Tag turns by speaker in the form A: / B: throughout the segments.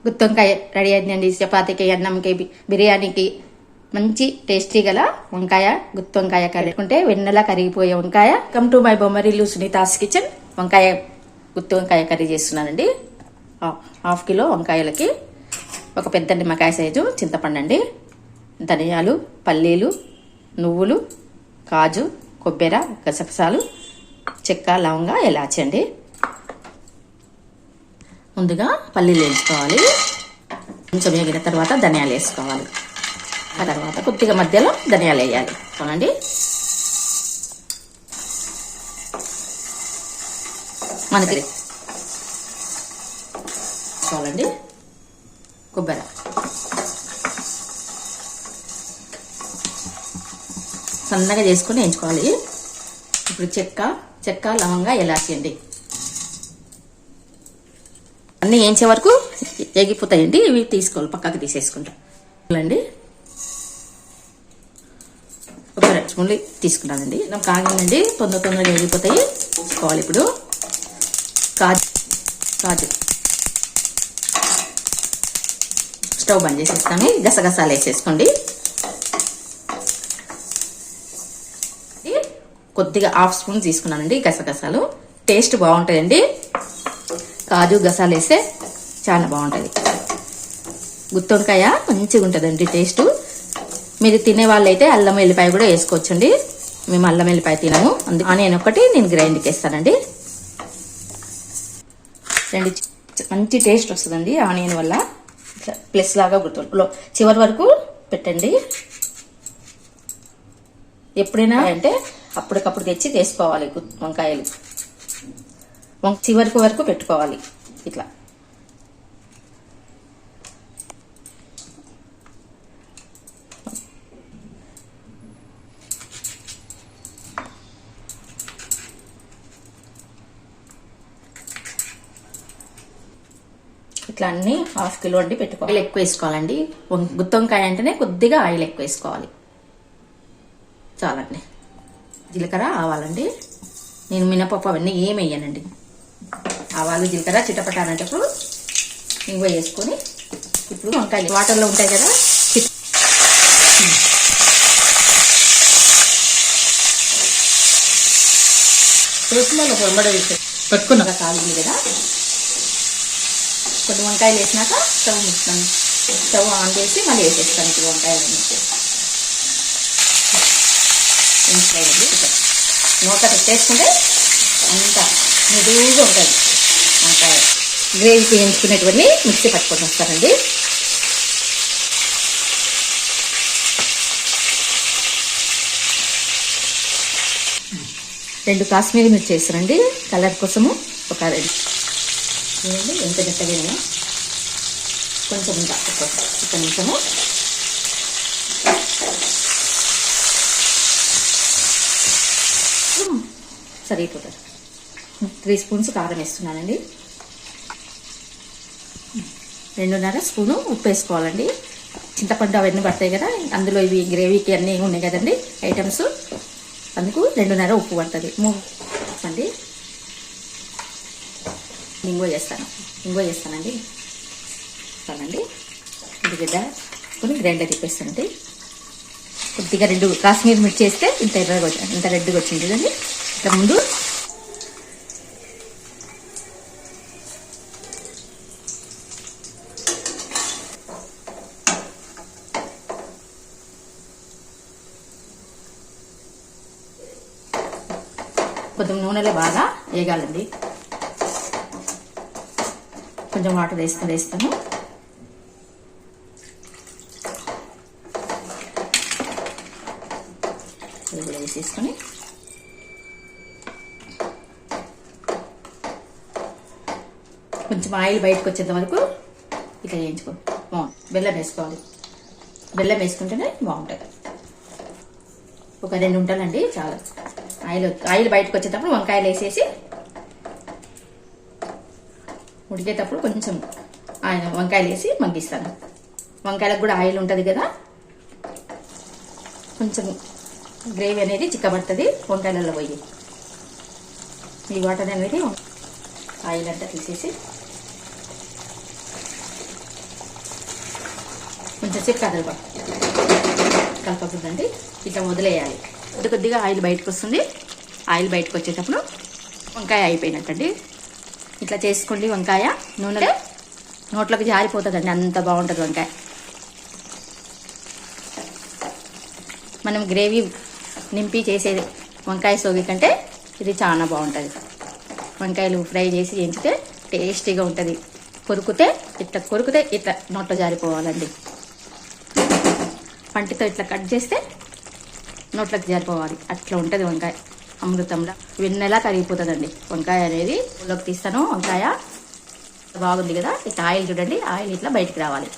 A: గుత్తొంకాయ ready అయిందండి. చపాతీకి, అన్నంకి, బిర్యానీకి మంచి టేస్టీ గల వంకాయ గుత్తొంకాయ కర్రీ. పెట్టుకుంటే వెన్నెలా కరిగిపోయే వంకాయ. Come to my Bommarillu Sunita's kitchen. వంకాయ గుత్తొంకాయ కర్రీ చేస్తున్నానండి. 1/2 కిలో వంకాయలకి ఒక పెద్ద నిమ్మకాయ సైజు చింతపండు అండి, ధనియాలు, పల్లీలు, నువ్వులు, కాజు, కొబ్బరి, గసగసాలు, చెక్క, లవంగ, ఇలాచి అండి. ముందుగా పల్లీలు వేయించుకోవాలి. కొంచెం వేగిన తర్వాత ధనియాలు వేసుకోవాలి. ఆ తర్వాత కొద్దిగా మధ్యలో ధనియాలు వేయాలి. చూడండి, మనకి చూడండి కొబ్బరి సన్నగా చేసుకొని వేయించుకోవాలి. ఇప్పుడు చెక్క, లవంగ, ఇలాచి అండి అన్నీ వేయించే వరకు ఎగిపోతాయండి. ఇవి తీసుకోవాలి, పక్కకి తీసేసుకుంటాం అండి. ఒక 2 స్పూన్లు తీసుకున్నానండి. నాకు కాగిందండి, తొందరగా ఎగిపోతాయి. తీసుకోవాలి. ఇప్పుడు కాజు స్టవ్ బంద్ చేసేస్తాను. గసగసాలు వేసేసుకోండి. కొద్దిగా 1/2 స్పూన్ తీసుకున్నానండి గసగసాలు. టేస్ట్ బాగుంటుందండి. కాజు, గసాలు వేస్తే చాలా బాగుంటుంది. గుత్తొంకాయ మంచిగా ఉంటుందండి టేస్ట్. మీరు తినే వాళ్ళైతే అల్లం వెల్లిపాయ కూడా వేసుకోవచ్చండి. మేము అల్లం వెల్లిపాయ తినము, అందుకు ఆనియన్ ఒకటి నేను గ్రైండ్కి వేస్తానండి. మంచి టేస్ట్ వస్తుందండి ఆనియన్ వల్ల. ప్లస్ లాగా గుర్తు చివరి వరకు పెట్టండి. ఎప్పుడైనా అంటే అప్పటికప్పుడు తెచ్చి తీసుకోవాలి వంకాయలు. చివరి వరకు పెట్టుకోవాలి. ఇట్లా ఇట్లా అన్ని 1/2 కిలో అండి పెట్టుకోవాలి. ఆయిల్ ఎక్కువ వేసుకోవాలండి. గుత్తొంకాయ అంటేనే కొద్దిగా ఆయిల్ ఎక్కువ వేసుకోవాలి. చాలండి. జీలకర్ర, ఆవాలండి. నేను మినపప్పు అవన్నీ ఏమి వేయనండి. ఆవాలు, జీలకర్ర చిటపటానంటప్పుడు ఇంగువ వేసుకొని ఇప్పుడు వంకాయలు వాటర్లో ఉంటాయి కదా, పొంబడ వేసి పెట్టుకున్నాక కాగింది కదా. కొన్ని వంకాయలు వేసినాక స్టవ్ ఆన్ చేసి మళ్ళీ వేసేస్తాను. ఇప్పుడు వంకాయలు నూట పెట్టేసుకుంటే అంత మెదువుగా ఉంటుంది వంకాయ. గ్రేవీకి వేయించుకునేటువంటి మిక్సీ పట్టుకొని వస్తానండి. రెండు కాశ్మీరీ మిర్చి వేస్తానండి కలర్ కోసము. ఒక 2 చూడండి ఎంత మెత్తగా కొంచెం ఇంకా ఒక నిమిషము. సరిపోతారు. 3 స్పూన్స్ కారం వేస్తున్నానండి. 2.5 స్పూను ఉప్పు వేసుకోవాలండి. చింతపండు అవన్నీ పడతాయి కదా అందులో, ఇవి గ్రేవీకి అన్నీ ఉన్నాయి కదండి ఐటమ్స్, అందుకు 2.5 ఉప్పు పడుతుంది. అండి ఇంగువ చేస్తానండి. చాలండి. ఇది గడ్డ కొన్ని గ్రైండర్ తిప్పేస్తానండి. కొద్దిగా 2 కాశ్మీర్ మిర్చి వేస్తే ఇంత ఎర్రగా ఇంత రెడ్గా వచ్చింది కదండి. ఇంత ముందు కొంచెం నూనెలో బాగా వేగాలండి. కొంచెం వాటర్ వేస్తాను. వేసేసుకొని కొంచెం ఆయిల్ బయటకు వచ్చేంత వరకు ఇట్లా వేయించుకో. బెల్లం వేసుకోవాలి. బెల్లం వేసుకుంటేనే బాగుంటుంది. ఒక 2 ఉంటాలండి చాలా. ఆయిల్ బయటకు వచ్చేటప్పుడు వంకాయలు వేసేసి ఉడికేటప్పుడు కొంచెం వంకాయలు వేసి మగ్గిస్తాను. వంకాయలకు కూడా ఆయిల్ ఉంటుంది కదా, కొంచెం గ్రేవీ అనేది చిక్కబడుతుంది వంకాయలలో పోయి. ఈ వాటర్ అనేది ఆయిల్ అంతా తీసేసి కొంచెం సేపు కలపకూడదండి, ఇట్లా వదిలేయాలి. కొద్దిగా ఆయిల్ బయటకు వస్తుంది. ఆయిల్ బయటకు వచ్చేటప్పుడు వంకాయ అయిపోయినట్టండి. ఇట్లా చేసుకోండి. వంకాయ నూనె నోట్లోకి జారిపోతుందండి, అంత బాగుంటుంది వంకాయ. మనం గ్రేవీ నింపి చేసే వంకాయ సోగి కంటే ఇది చాలా బాగుంటుంది. వంకాయలు ఫ్రై చేసి ఎంచితే టేస్టీగా ఉంటుంది. కొరికితే ఇట్లా నోట్లో జారిపోవాలండి. పంటితో ఇట్లా కట్ చేస్తే నోట్లోకి జారిపోవాలి. అట్లా ఉంటుంది వంకాయ, అమృతంలా వెన్నెలా కరిగిపోతుందండి వంకాయ అనేది. ఊళ్ళోకి తీస్తాను. వంకాయ బాగుంది కదా, ఇట్లా ఆయిల్ చూడండి, ఆయిల్ ఇట్లా బయటికి రావాలి.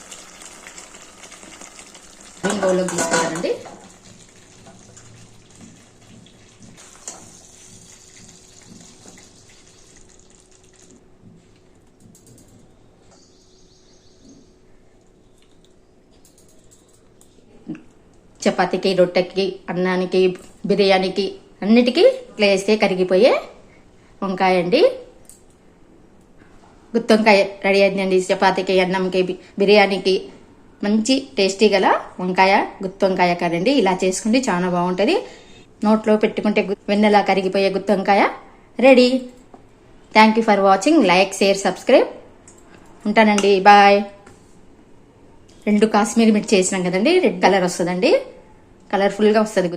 A: బౌల్లోకి తీసుకుంటానండి. చపాతీకి, రొట్టెకి, అన్నానికి, బిర్యానీకి అన్నిటికీ ఇట్లా వేస్తే కరిగిపోయే వంకాయ అండి. గుత్తి వంకాయ రెడీ అయిందండి. చపాతీకి, అన్నంకి, బిర్యానీకి మంచి టేస్టీ గల వంకాయ గుత్తి వంకాయ కర్రీ అండి. ఇలా చేసుకుంటే చాలా బాగుంటుంది. నోట్లో పెట్టుకుంటే వెన్నెలా కరిగిపోయే గుత్తి వంకాయ ready. Thank you for watching. Like, share, subscribe. ఉంటానండి, బాయ్. 2 కాశ్మీరీ మిర్చి చేసినాం కదండి, రెడ్ కలర్ వస్తుందండి, కలర్ఫుల్గా వస్తుంది.